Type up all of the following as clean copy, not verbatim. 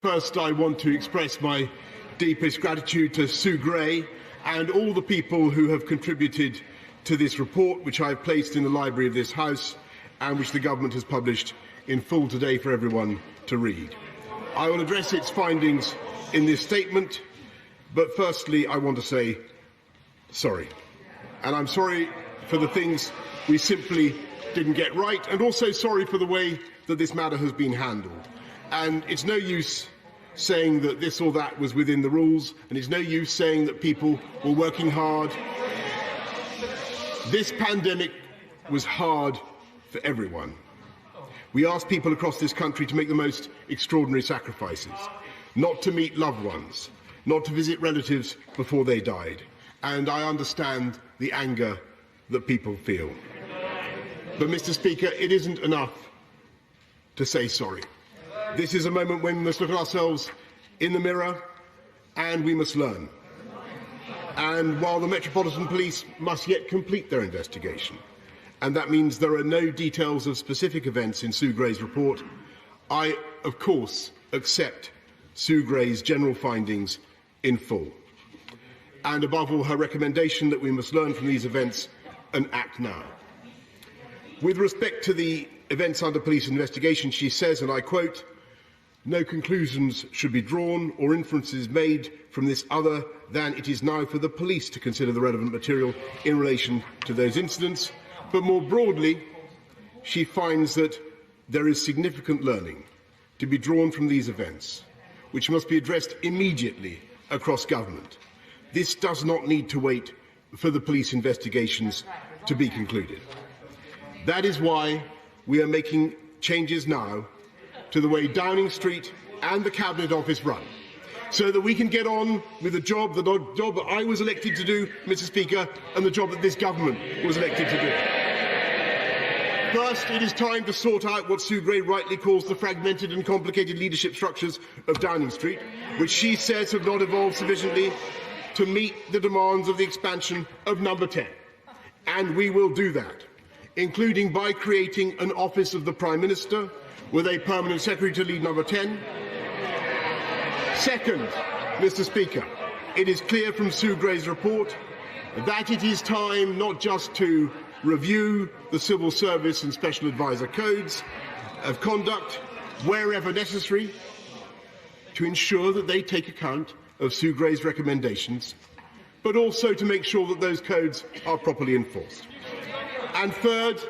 First, I want to express my deepest gratitude to Sue Gray and all the people who have contributed to this report, which I have placed in the library of this House and which the Government has published in full today for everyone to read. I will address its findings in this statement, but firstly I want to say sorry. And I'm sorry for the things we simply didn't get right, and also sorry for the way that this matter has been handled. And it's no use saying that this or that was within the rules, and it's no use saying that people were working hard. This pandemic was hard for everyone. We asked people across this country to make the most extraordinary sacrifices, not to meet loved ones, not to visit relatives before they died. And I understand the anger that people feel. But, Mr. Speaker, it isn't enough to say sorry. This is a moment when we must look at ourselves in the mirror and we must learn. And while the Metropolitan Police must yet complete their investigation, and that means there are no details of specific events in Sue Gray's report, I, of course, accept Sue Gray's general findings in full. And above all, her recommendation that we must learn from these events and act now. With respect to the events under police investigation, she says, and I quote, "No conclusions should be drawn or inferences made from this other than it is now for the police to consider the relevant material in relation to those incidents." But more broadly, she finds that there is significant learning to be drawn from these events, which must be addressed immediately across government. This does not need to wait for the police investigations to be concluded. That is why we are making changes now to the way Downing Street and the Cabinet Office run, so that we can get on with the job that I was elected to do, Mr. Speaker, and the job that this government was elected to do. First, it is time to sort out what Sue Gray rightly calls the fragmented and complicated leadership structures of Downing Street, which she says have not evolved sufficiently to meet the demands of the expansion of Number 10. And we will do that, including by creating an Office of the Prime Minister with a permanent secretary to lead Number 10. Second, Mr. Speaker, it is clear from Sue Gray's report that it is time not just to review the Civil Service and Special Advisor codes of conduct wherever necessary, to ensure that they take account of Sue Gray's recommendations, but also to make sure that those codes are properly enforced. And third,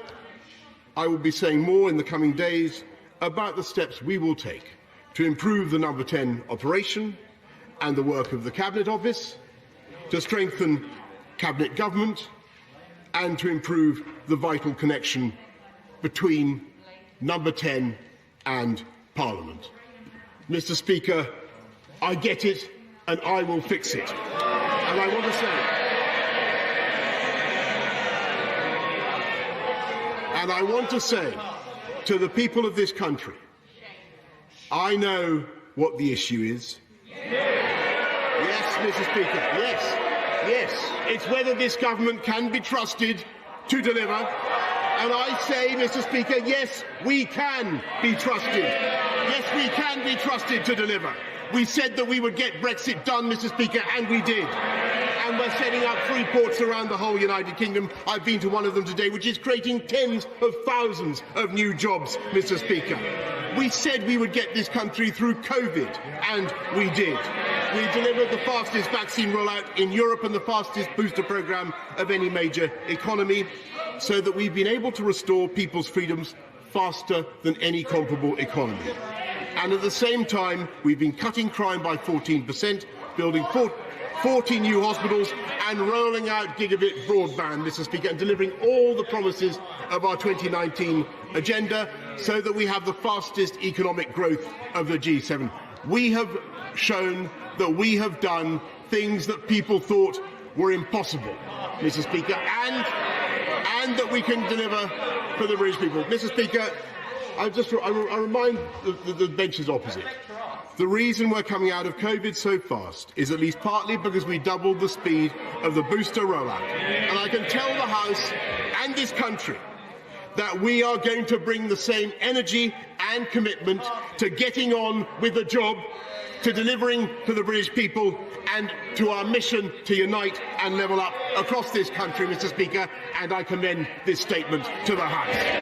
I will be saying more in the coming days about the steps we will take to improve the Number 10 operation and the work of the Cabinet Office, to strengthen Cabinet government, and to improve the vital connection between Number 10 and Parliament. Mr. Speaker, I get it and I will fix it. And I want to say to the people of this country, I know what the issue is. Yes, Mr. Speaker, yes. It's whether this government can be trusted to deliver. And I say, Mr. Speaker, yes, we can be trusted. Yes, we can be trusted to deliver. We said that we would get Brexit done, Mr. Speaker, and we did. And we're setting up free ports around the whole United Kingdom. I've been to one of them today, which is creating tens of thousands of new jobs, Mr. Speaker. We said we would get this country through COVID, and we did. We delivered the fastest vaccine rollout in Europe and the fastest booster programme of any major economy, so that we've been able to restore people's freedoms faster than any comparable economy. And at the same time, we've been cutting crime by 14%, building 40 new hospitals and rolling out gigabit broadband, Mr. Speaker, and delivering all the promises of our 2019 agenda, so that we have the fastest economic growth of the G7. We have shown that we have done things that people thought were impossible, Mr. Speaker, and that we can deliver for the British people. Mr. Speaker, I remind the benches opposite. The reason we're coming out of COVID so fast is at least partly because we doubled the speed of the booster rollout. And I can tell the House and this country that we are going to bring the same energy and commitment to getting on with the job, to delivering to the British people and to our mission to unite and level up across this country, Mr. Speaker, and I commend this statement to the House.